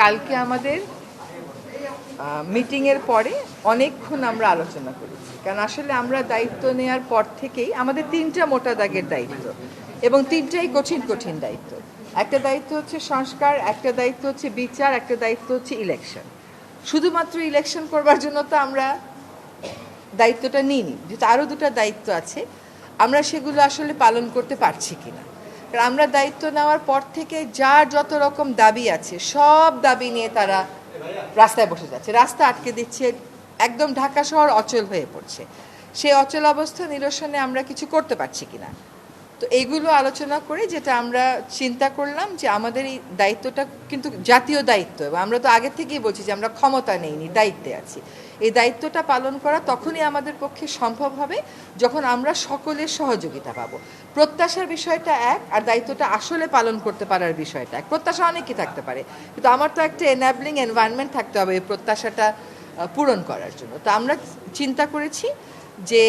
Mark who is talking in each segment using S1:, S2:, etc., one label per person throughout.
S1: কালকে আমাদের মিটিংয়ের পরে অনেকক্ষণ আমরা আলোচনা করেছি, কারণ আসলে আমরা দায়িত্ব নেওয়ার পর থেকেই আমাদের তিনটা মোটা দাগের দায়িত্ব এবং তিনটাই কঠিন কঠিন দায়িত্ব। একটা দায়িত্ব হচ্ছে সংস্কার, একটা দায়িত্ব হচ্ছে বিচার, একটা দায়িত্ব হচ্ছে ইলেকশন। শুধুমাত্র ইলেকশন করবার জন্য তো আমরা দায়িত্বটা নিইনি, যেহেতু আরও দুটো দায়িত্ব আছে, আমরা সেগুলো আসলে পালন করতে পারছি কিনা। কারণ আমরা দায়িত্ব নেওয়ার পর থেকে যার যত রকম দাবি আছে সব দাবি নিয়ে তারা রাস্তায় বসে যাচ্ছে, রাস্তা আটকে দিচ্ছে, একদম ঢাকা শহর অচল হয়ে পড়ছে। সেই অচল অবস্থা নিরসনে আমরা কিছু করতে পারছি কিনা। তো এইগুলো আলোচনা করে যেটা আমরা চিন্তা করলাম যে আমাদের এই দায়িত্বটা কিন্তু জাতীয় দায়িত্ব, এবং আমরা তো আগে থেকেই বলছি যে আমরা ক্ষমতা নেইনি, দায়িত্বে আছি। এই দায়িত্বটা পালন করা তখনই আমাদের পক্ষে সম্ভব হবে যখন আমরা সকলের সহযোগিতা পাবো। প্রত্যাশার বিষয়টা এক, আর দায়িত্বটা আসলে পালন করতে পারার বিষয়টা এক। প্রত্যাশা অনেকই থাকতে পারে, কিন্তু আমার তো একটা এনাবলিং এনভায়রনমেন্ট থাকতে হবে এই প্রত্যাশাটা পূরণ করার জন্য। তো আমরা চিন্তা করেছি যে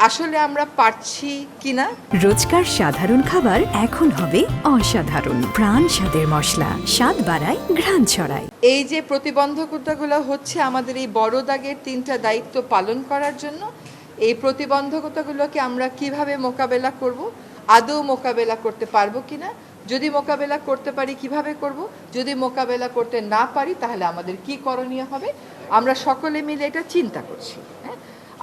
S1: আসলে আমরা পারছি কিনা।
S2: রোজকার সাধারণ খাবার এখন হবে অসাধারণ, প্রাণ স্বাদের মশলা, স্বাদ বাড়ায়, ঘ্রাণ ছড়ায়।
S1: এই যে প্রতিবন্ধকতাগুলো হচ্ছে আমাদের এই বড় দাগের তিনটা দায়িত্ব পালন করার জন্য, এই প্রতিবন্ধকতাগুলোকে আমরা কিভাবে মোকাবেলা করব, আদৌ মোকাবেলা করতে পারবো কিনা, যদি মোকাবেলা করতে পারি কিভাবে করব, যদি মোকাবেলা করতে না পারি তাহলে আমাদের কি করণীয় হবে, আমরা সকলে মিলে এটা চিন্তা করছি। হ্যাঁ,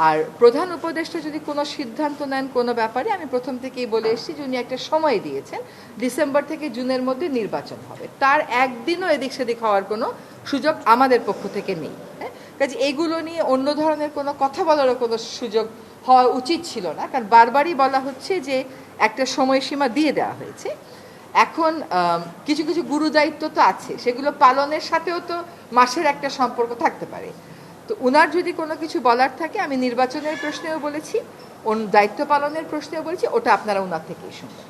S1: আর প্রধান উপদেষ্টা যদি কোনো সিদ্ধান্ত নেন কোনো ব্যাপারে, আমি প্রথম থেকেই বলে এসেছি যে উনি একটা সময় দিয়েছেন, ডিসেম্বর থেকে জুনের মধ্যে নির্বাচন হবে, তার একদিনও এদিক সেদিক হওয়ার কোনো সুযোগ আমাদের পক্ষ থেকে নেই। হ্যাঁ, কাজে এইগুলো নিয়ে অন্য ধরনের কোনো কথা বলারও কোনো সুযোগ হওয়া উচিত ছিল না, কারণ বারবারই বলা হচ্ছে যে একটা সময়সীমা দিয়ে দেওয়া হয়েছে। এখন কিছু কিছু গুরু দায়িত্ব তো আছে, সেগুলো পালনের সাথেও তো মাসের একটা সম্পর্ক থাকতে পারে। তো ওনার যদি কোনো কিছু বলার থাকে, আমি নির্বাচনের প্রশ্নেও বলেছি, দায়িত্ব পালনের প্রশ্নেও বলেছি, ওটা আপনারা ওনার থেকেই শুনবেন।